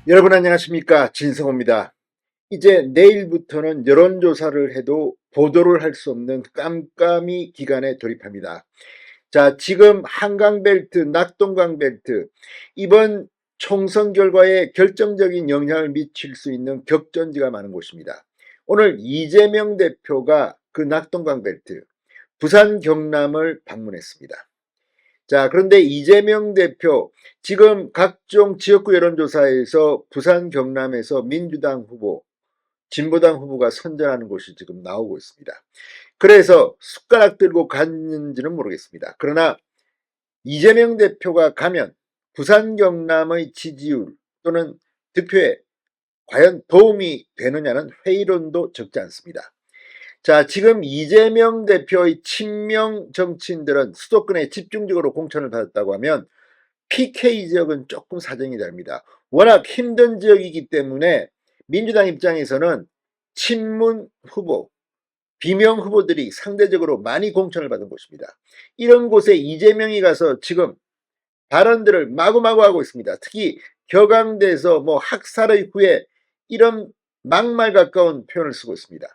여러분 안녕하십니까, 진성호입니다. 이제 내일부터는 여론조사를 해도 보도를 할 수 없는 깜깜이 기간에 돌입합니다. 자, 지금 한강벨트, 낙동강벨트, 이번 총선 결과에 결정적인 영향을 미칠 수 있는 격전지가 많은 곳입니다. 오늘 이재명 대표가 그 낙동강벨트, 부산 경남을 방문했습니다. 자, 그런데 이재명 대표, 지금 각종 지역구 여론조사에서 부산 경남에서 민주당 후보, 진보당 후보가 선전하는 곳이 지금 나오고 있습니다. 그래서 숟가락 들고 갔는지는 모르겠습니다. 그러나 이재명 대표가 가면 부산 경남의 지지율 또는 득표에 과연 도움이 되느냐는 회의론도 적지 않습니다. 자, 지금 이재명 대표의 친명 정치인들은 수도권에 집중적으로 공천을 받았다고 하면 PK 지역은 조금 사정이 다릅니다. 워낙 힘든 지역이기 때문에 민주당 입장에서는 친문 후보, 비명 후보들이 상대적으로 많이 공천을 받은 곳입니다. 이런 곳에 이재명이 가서 지금 발언들을 마구마구 하고 있습니다. 특히 격앙돼서 뭐 학살의 후에 이런 막말 가까운 표현을 쓰고 있습니다.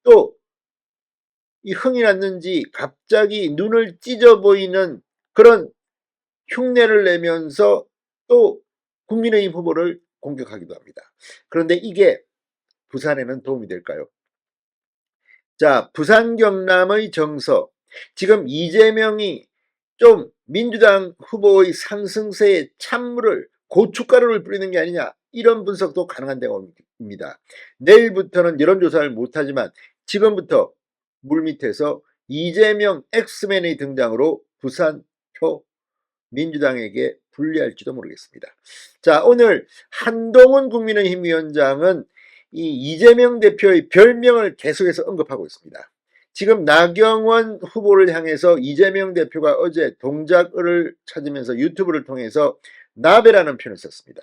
또 이 흥이 났는지 갑자기 눈을 찢어 보이는 그런 흉내를 내면서 또 국민의힘 후보를 공격하기도 합니다. 그런데 이게 부산에는 도움이 될까요? 자, 부산 경남의 정서, 지금 이재명이 좀 민주당 후보의 상승세에 찬물을, 고춧가루를 뿌리는 게 아니냐, 이런 분석도 가능한 대목입니다. 내일부터는 여론조사를 못하지만 지금부터 물밑에서 이재명 엑스맨의 등장으로 부산 표 민주당에게 불리할지도 모르겠습니다. 자, 오늘 한동훈 국민의힘 위원장은 이 이재명 대표의 별명을 계속해서 언급하고 있습니다. 지금 나경원 후보를 향해서 이재명 대표가 어제 동작을 찾으면서 유튜브를 통해서 나베라는 표현을 썼습니다.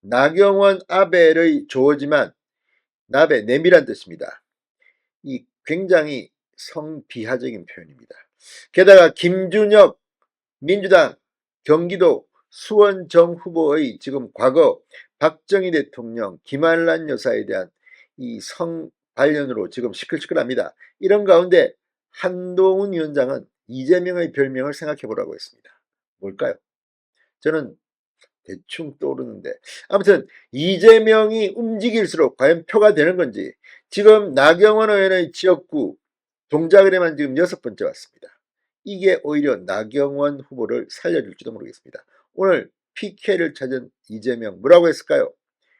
나경원 아벨의 조어지만 나베 내밀한 뜻입니다. 이 굉장히 성비하적인 표현입니다. 게다가 김준혁 민주당 경기도 수원정 후보의 지금 과거 박정희 대통령, 김한란 여사에 대한 이 성관련으로 지금 시끌시끌합니다. 이런 가운데 한동훈 위원장은 이재명의 별명을 생각해 보라고 했습니다. 뭘까요? 저는 대충 떠오르는데, 아무튼 이재명이 움직일수록 과연 표가 되는 건지, 지금 나경원 의원의 지역구 동작을에만 지금 6번째 왔습니다. 이게 오히려 나경원 후보를 살려줄지도 모르겠습니다. 오늘 PK를 찾은 이재명 뭐라고 했을까요?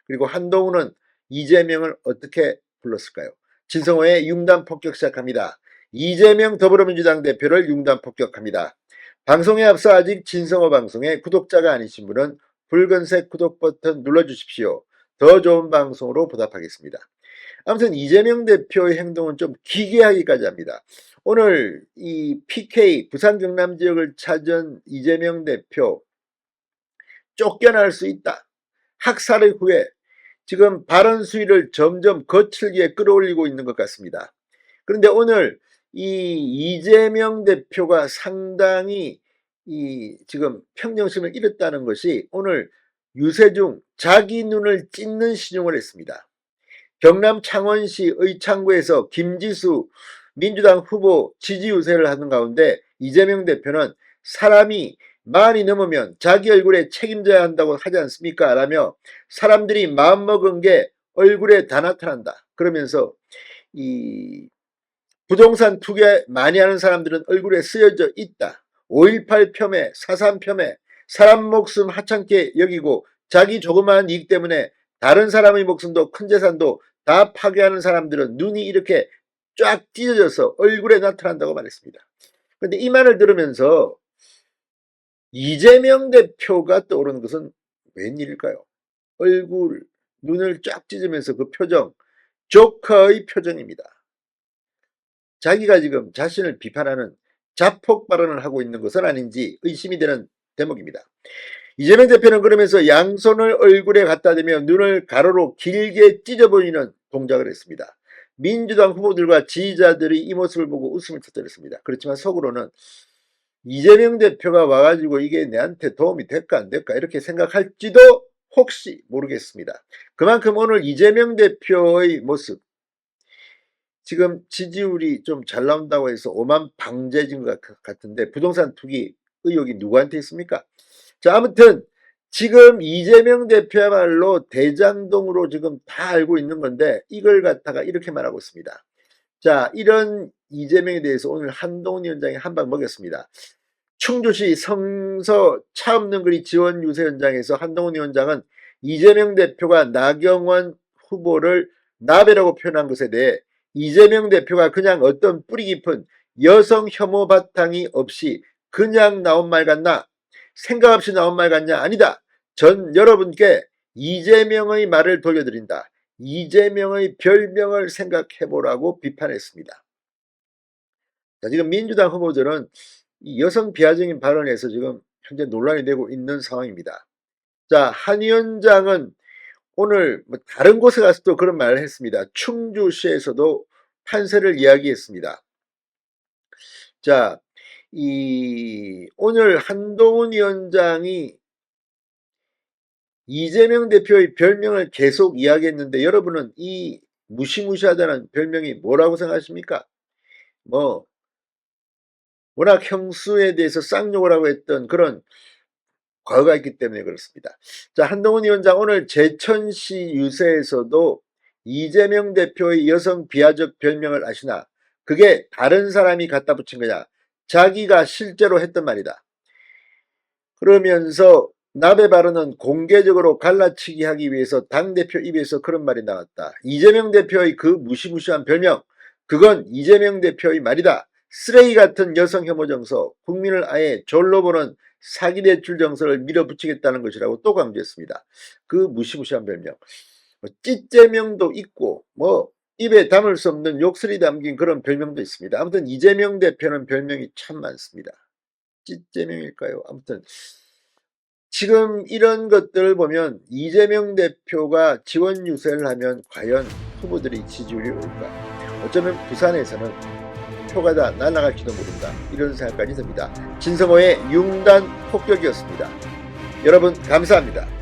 그리고 한동훈은 이재명을 어떻게 불렀을까요? 진성호의 융단 폭격 시작합니다. 이재명 더불어민주당 대표를 융단 폭격합니다. 방송에 앞서 아직 진성호 방송에 구독자가 아니신 분은 붉은색 구독 버튼 눌러주십시오. 더 좋은 방송으로 보답하겠습니다. 아무튼 이재명 대표의 행동은 좀 기괴하기까지 합니다. 오늘 이 PK 부산 경남 지역을 찾은 이재명 대표 쫓겨날 수 있다. 학살의 후에 지금 발언 수위를 점점 거칠게 끌어올리고 있는 것 같습니다. 그런데 오늘 이 이재명 대표가 상당히 이 지금 평정심을 잃었다는 것이 오늘 유세중 자기 눈을 찢는 신용을 했습니다. 경남 창원시 의창구에서 김지수 민주당 후보 지지 유세를 하는 가운데 이재명 대표는 사람이 만이 넘으면 자기 얼굴에 책임져야 한다고 하지 않습니까? 라며 사람들이 마음먹은 게 얼굴에 다 나타난다. 그러면서 이 부동산 투기 많이 하는 사람들은 얼굴에 쓰여져 있다. 5.18 폄훼, 4.3 폄훼, 사람 목숨 하찮게 여기고 자기 조그마한 이익 때문에 다른 사람의 목숨도 큰 재산도 다 파괴하는 사람들은 눈이 이렇게 쫙 찢어져서 얼굴에 나타난다고 말했습니다. 그런데 이 말을 들으면서 이재명 대표가 떠오르는 것은 웬일일까요? 얼굴, 눈을 쫙 찢으면서 그 표정, 조커의 표정입니다. 자기가 지금 자신을 비판하는 자폭 발언을 하고 있는 것은 아닌지 의심이 되는 대목입니다. 이재명 대표는 그러면서 양손을 얼굴에 갖다 대며 눈을 가로로 길게 찢어 보이는 동작을 했습니다. 민주당 후보들과 지지자들이 이 모습을 보고 웃음을 터뜨렸습니다. 그렇지만 속으로는 이재명 대표가 와가지고 이게 내한테 도움이 될까 안 될까 이렇게 생각할지도 혹시 모르겠습니다. 그만큼 오늘 이재명 대표의 모습, 지금 지지율이 좀 잘 나온다고 해서 오만 방제진 것 같은데 부동산 투기 의혹이 누구한테 있습니까? 자, 아무튼 지금 이재명 대표야말로 대장동으로 지금 다 알고 있는 건데 이걸 갖다가 이렇게 말하고 있습니다. 자, 이런 이재명에 대해서 오늘 한동훈 위원장이 한 방 먹였습니다. 충주시 성서 차 없는 거리 지원 유세 현장에서 한동훈 위원장은 이재명 대표가 나경원 후보를 나베라고 표현한 것에 대해 이재명 대표가 그냥 어떤 뿌리 깊은 여성 혐오 바탕이 없이 그냥 나온 말 같나? 생각 없이 나온 말 같냐? 아니다. 전 여러분께 이재명의 말을 돌려드린다. 이재명의 별명을 생각해보라고 비판했습니다. 자, 지금 민주당 후보들은 이 여성 비하적인 발언에서 지금 현재 논란이 되고 있는 상황입니다. 자, 한 위원장은 오늘 뭐 다른 곳에 가서도 그런 말을 했습니다. 충주시에서도 판세를 이야기했습니다. 자, 오늘 한동훈 위원장이 이재명 대표의 별명을 계속 이야기했는데 여러분은 이 무시무시하다는 별명이 뭐라고 생각하십니까? 뭐 워낙 형수에 대해서 쌍욕을 하고 했던 그런 과거가 있기 때문에 그렇습니다. 자, 한동훈 위원장 오늘 제천시 유세에서도 이재명 대표의 여성 비하적 별명을 아시나? 그게 다른 사람이 갖다 붙인 거냐? 자기가 실제로 했던 말이다. 그러면서 나베 발언은 공개적으로 갈라치기 하기 위해서 당대표 입에서 그런 말이 나왔다. 이재명 대표의 그 무시무시한 별명, 그건 이재명 대표의 말이다. 쓰레기 같은 여성 혐오 정서, 국민을 아예 졸로 보는 사기대출 정서를 밀어붙이겠다는 것이라고 또 강조했습니다. 그 무시무시한 별명. 찌재명도 있고 뭐 입에 담을 수 없는 욕설이 담긴 그런 별명도 있습니다. 아무튼 이재명 대표는 별명이 참 많습니다. 찌재명일까요? 아무튼 지금 이런 것들을 보면 이재명 대표가 지원 유세를 하면 과연 후보들이 지지율이 올까? 어쩌면 부산에서는 표가 다 날아갈지도 모른다. 이런 생각까지 듭니다. 진성호의 융단 폭격이었습니다. 여러분 감사합니다.